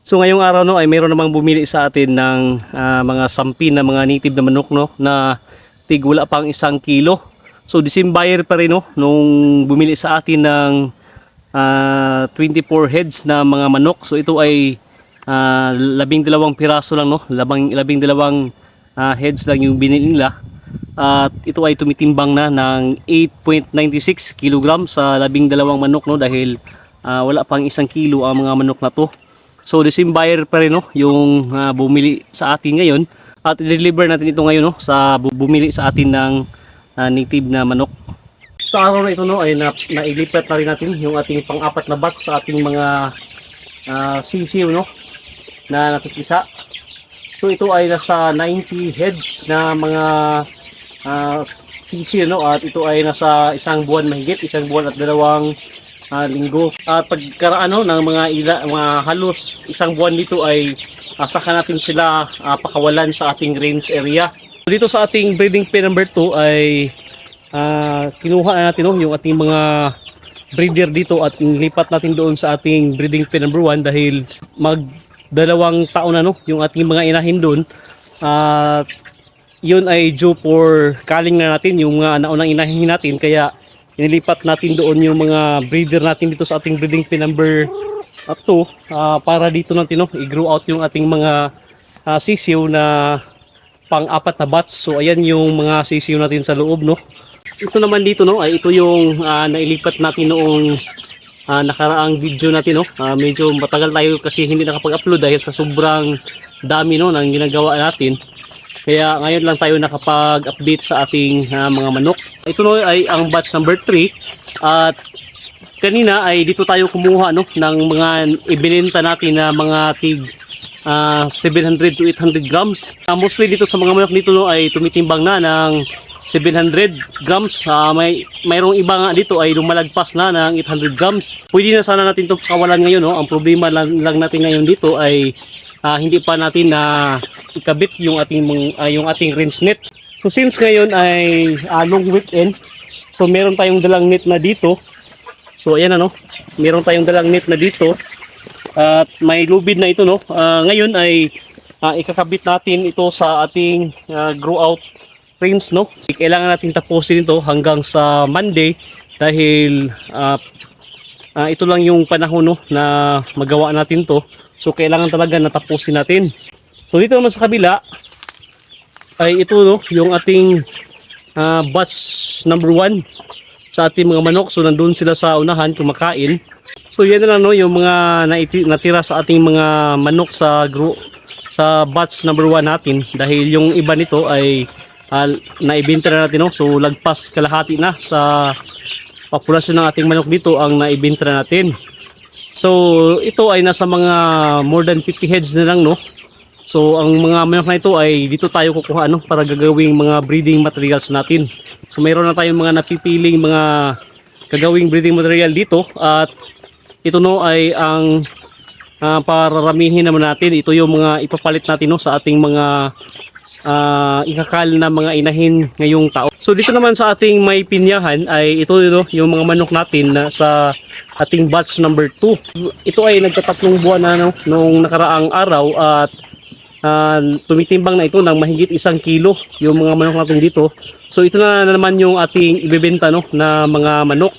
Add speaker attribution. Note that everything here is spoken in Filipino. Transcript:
Speaker 1: So ngayong araw no ay mayroon namang bumili sa atin ng mga sampin na mga native na manok no na tig wala pang 1 kilo. So the same buyer pa rin no nung bumili sa atin ng 24 heads na mga manok. So ito ay 12 piraso lang no, 12 heads lang yung binili nila. At ito ay tumitimbang na ng 8.96 kg sa 12 manok no dahil wala pang 1 kilo ang mga manok na to. So the same buyer pa rin no, yung bumili sa atin ngayon at i-deliver natin ito ngayon no, sa bumili sa atin ng native na manok. Sa araw na ito no ay nailipat na rin natin yung ating pang-apat na batch sa ating mga sisiw no na nakikisa. So ito ay nasa 90 heads na mga sisiw no at ito ay nasa 1 buwan mahigit, 1 buwan at 2 linggo. Pagkaraan no, ng mga halos 1 buwan dito ay saka natin sila pakawalan sa ating range area. Dito sa ating breeding pen number 2 ay kinuha na natin no, yung ating mga breeder dito at nilipat natin doon sa ating breeding pen number 1 dahil mag 2 taon na no, yung ating mga inahin doon. Yun ay due for culling na natin yung mga naunang inahin natin, kaya inilipat natin doon yung mga breeder natin dito sa ating breeding pen number 2 para dito natin no, i-grow out yung ating mga sisiw na pang-apat na batch. So ayan yung mga sisiw natin sa loob no. Ito naman dito no ay ito yung nailipat natin noong nakaraang video natin no. Medyo matagal tayo kasi hindi nakapag-upload dahil sa sobrang dami no ng ginagawa natin. Kaya ngayon lang tayo nakapag-update sa ating mga manok. Ito no ay ang batch number 3 at kanina ay dito tayo kumuha no ng mga ibinenta natin na mga tig 700 to 800 grams. Mostly dito sa mga manok dito no ay tumitimbang na ng 700 grams. Mayroong iba nga dito ay lumalagpas na ng 800 grams. Pwede na sana natin ito pakawalan ngayon no. Ang problema lang natin ngayon dito ay hindi pa natin ikabit yung ating range net. So since ngayon ay long weekend, so meron tayong dalang net na dito. So ayan ano, meron tayong dalang net na dito at may lubid na ito no. Ngayon ay ikakabit natin ito sa ating grow out range no. Kailangan natin tapusin ito hanggang sa Monday dahil ito lang yung panahon no na magawa natin to. So kailangan talaga natapusin natin. So dito naman sa kabila ay ito no, yung ating batch number 1 sa ating mga manok. So nandun sila sa unahan kumakain. So yan na lang no, yung mga natira sa ating mga manok sa batch number 1 natin dahil yung iba nito ay naibenta na natin no. So lagpas kalahati na sa populasyon ng ating manok dito ang naibenta na natin. So ito ay nasa mga more than 50 heads na lang no. So ang mga manok na ito ay dito tayo kukuha no para gagawing mga breeding materials natin. So mayroon na tayong mga napipiling mga gagawing breeding material dito at ito no ay ang pararamihin naman natin. Ito yung mga ipapalit natin no sa ating mga ikakal na mga inahin ngayong taon. So dito naman sa ating may pinyahan ay ito no, yung mga manok natin na sa ating batch number 2. Ito ay nagtatatlong buwan na no, nung nakaraang araw at tumitimbang na ito ng mahigit 1 kilo yung mga manok natin dito. So ito na naman yung ating ibebenta no, na mga manok.